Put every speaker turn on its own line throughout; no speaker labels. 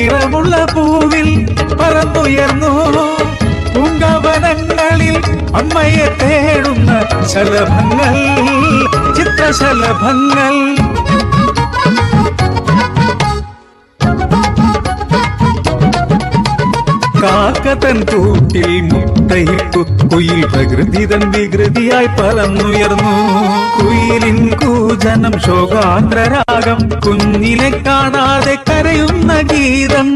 നിറമുള്ള പൂവിൽ പറന്നുയർന്നു പൂങ്കാവനങ്ങളിൽ അമ്മയെ തേടുന്ന ശലഭങ്ങൾ, ചിത്രശലഭങ്ങൾ. കാക്കതൻ കൂട്ടിൽ മുട്ടയിട്ടു കുയിൽ പ്രകൃതി തൻ വികൃതിയായി പറന്നുയർന്നു. കുയിലിൻ കൂജനം ശോകാന്ത്രരാഗം, കുഞ്ഞിനെ കാണാതെ കരയുന്ന ഗീതം.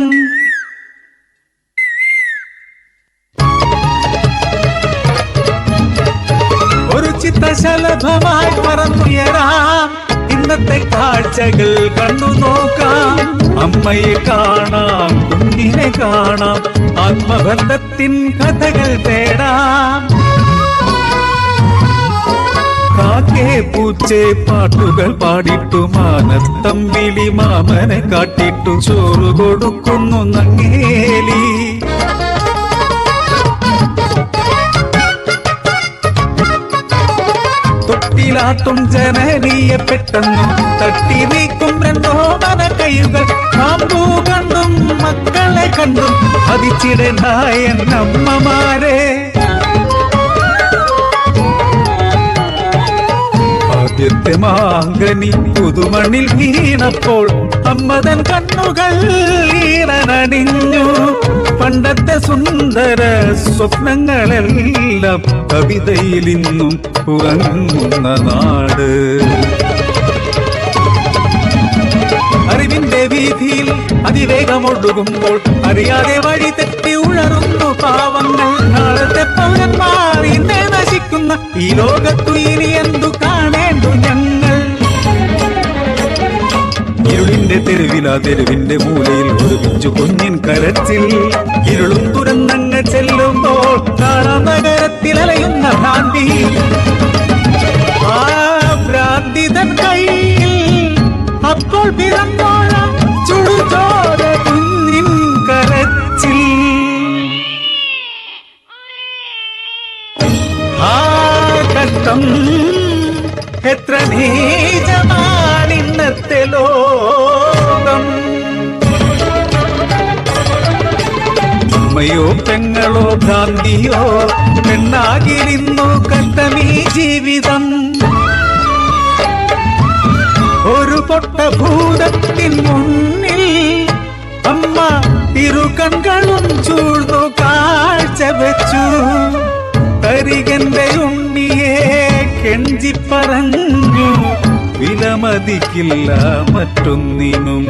ഒരു ചിത്രശലഭമായി പറന്നുയരാം, ഇന്നത്തെ കാഴ്ചകൾ കണ്ടു നോക്കാം. അമ്മയെ കാണാം, കുഞ്ഞിനെ കാണാം, ആത്മബന്ധത്തിൻ കഥകൾ തേടാം. കാക്കേ പൂച്ചേ പാട്ടുകൾ പാടിട്ടു മാനത്തമ്പിളി മാമനെ കാട്ടിട്ടു ചോറ് കൊടുക്കുന്നു നങ്ങേലി. തൊട്ടിലാട്ടും ജനനിയെ പെട്ടെന്നും തട്ടി നീക്കും രണ്ടോ മന കൈകൾ. പാമ്പു കണ്ടും മക്കളെ കണ്ടും അതിച്ചിടനായ അമ്മമാരെ. ആദ്യത്തെ മാങ്കനി പുതുമണ്ണിൽ വീണപ്പോൾ അമ്മതൻ കണ്ണുകൾ ഈറനണിഞ്ഞു. പണ്ടത്തെ സുന്ദര സ്വപ്നങ്ങളെല്ലാം കവിതയിൽ ഇന്നും ഉറങ്ങുന്ന നാട്. അറിവിന്റെ വീതിയിൽ അതിവേഗമൊഴുകുമ്പോൾ അറിയാതെ വഴി തെറ്റി ഉഴറുന്നു പാവങ്ങൾ. നാളത്തെ പൗരന്മാർ ഇന്നേ നശിക്കുന്ന ഈ ലോകത്തു ഇനി എന്തു കാണേണ്ടു ഞങ്ങൾ. ഇരുളിന്റെ തെരുവിലാ തെരുവിന്റെ മൂലയിൽ ഒരു പിഞ്ചു കുഞ്ഞിൻ കരച്ചിൽ. ഇരുളും തുറന്നങ്ങ് ചെല്ലുമ്പോൾ കാണാം നഗരത്തിൽ അലയുന്ന ഭ്രാന്തി. ആ ഭ്രാന്തി തൻ കയ്യിൽ അപ്പോൾ പിറന്നോളാം ചുടുചോര കുഞ്ഞിൻ കരച്ചിൽ. ആ കഷ്ടം എത്ര നീചമാണിന്നത്തെ ലോകം. അമ്മയോ പെങ്ങളോ ഭ്രാന്തിയോ പെണ്ണാകിരുന്നു കഷ്ടമീ ജീവിതം. ഒരു പൊട്ട ഭൂതത്തിൻ മുന്നിൽ അമ്മ ഇരുകൺകളും ചൂഴ്ന്നു കാഴ്ച വെച്ചു. തരികന്റെ ഉണ്ണിയെ കെഞ്ചിപ്പറഞ്ഞു, വിലമതിക്കില്ല മറ്റൊന്നിനും.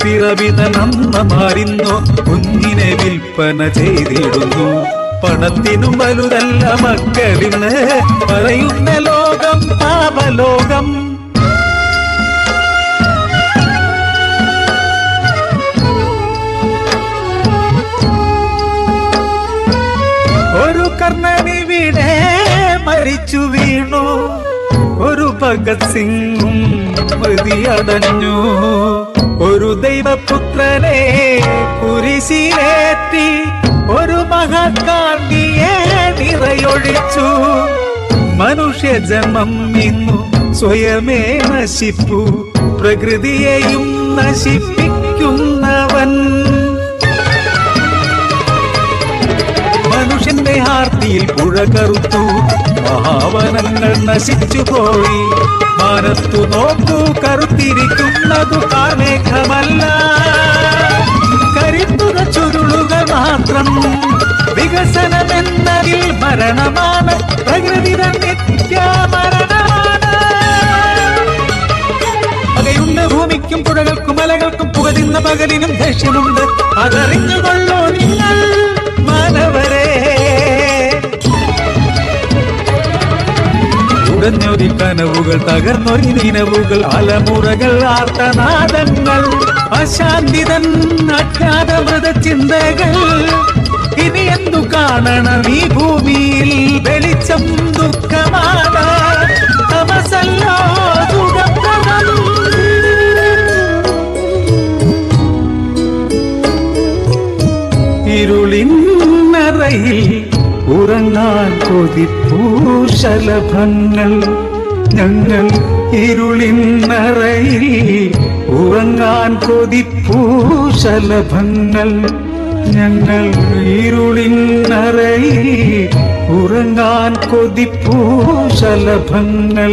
പിറവിതനമ്മമാരിന്നോ കുഞ്ഞിനെ വിൽപ്പന ചെയ്തിടുന്നു. പണത്തിനും വലുതല്ല മക്കളിന്ന് പറയുന്ന ലോകം പാപലോകം. ഒരു കർണനിവിടെ മരിച്ചു വീണു, ഒരു ഭഗത് സിംഗും മൃതിയടഞ്ഞു. ഒരു ദൈവപുത്രനെ കുരിശിലേറ്റി ഒരു മഹാത്മാവിയെ നിറയൊഴിച്ചു. മനുഷ്യജന്മം ഇന്നു സ്വയമേ നശിപ്പു, പ്രകൃതിയെയും നശിപ്പിക്കുന്നവൻ. മനുഷ്യന്റെ ആർത്തിയിൽ പുഴ കറുത്തു, മഹാവനങ്ങൾ നശിച്ചുപോയി. മാനത്തു നോക്കൂ, കറുത്തിരിക്കുന്നതു കാർമേഘമല്ല, കരിമ്പുക ചുരുളുകൾ മാത്രം. വികസനമെന്നതിൽ മരണമാണ്, പ്രകൃതി നിത്യമരണമാണ്. പകയുണ്ട് ഭൂമിക്കും പുഴകൾക്കും മലകൾക്കും, പുകതിന്ന പകലിനും ദേഷ്യമുണ്ട്. അതറിഞ്ഞുകൊള്ളൂ നിങ്ങൾ മാനവരെ. ഉടഞ്ഞൊരി കനവുകൾ, തകർന്നൊരി നിലവുകൾ, അലമുറകൾ, ആർത്തനാദങ്ങൾ. അശാന്തിതൻ അജ്ഞാത മൃതചിന്തകൾ ഇനി എന്തു കാണണം ഈ ഭൂമിയിൽ വെളിച്ചം ദുഃഖമാണ് തമസല്ലോ സുഖപ്രദം ഇരുളിന്നറയിൽ ഉറങ്ങാൻ കൊതിപ്പൂ ശലഭങ്ങൾ ഞങ്ങൾ ഇരുളിന്നറയിൽ ഉറങ്ങാൻ കൊതിപ്പൂ ശലഭങ്ങൾ ഞങ്ങൾ ഇരുളിന്നറയിൽ ഉറങ്ങാൻ കൊതിപ്പൂ ശലഭങ്ങൾ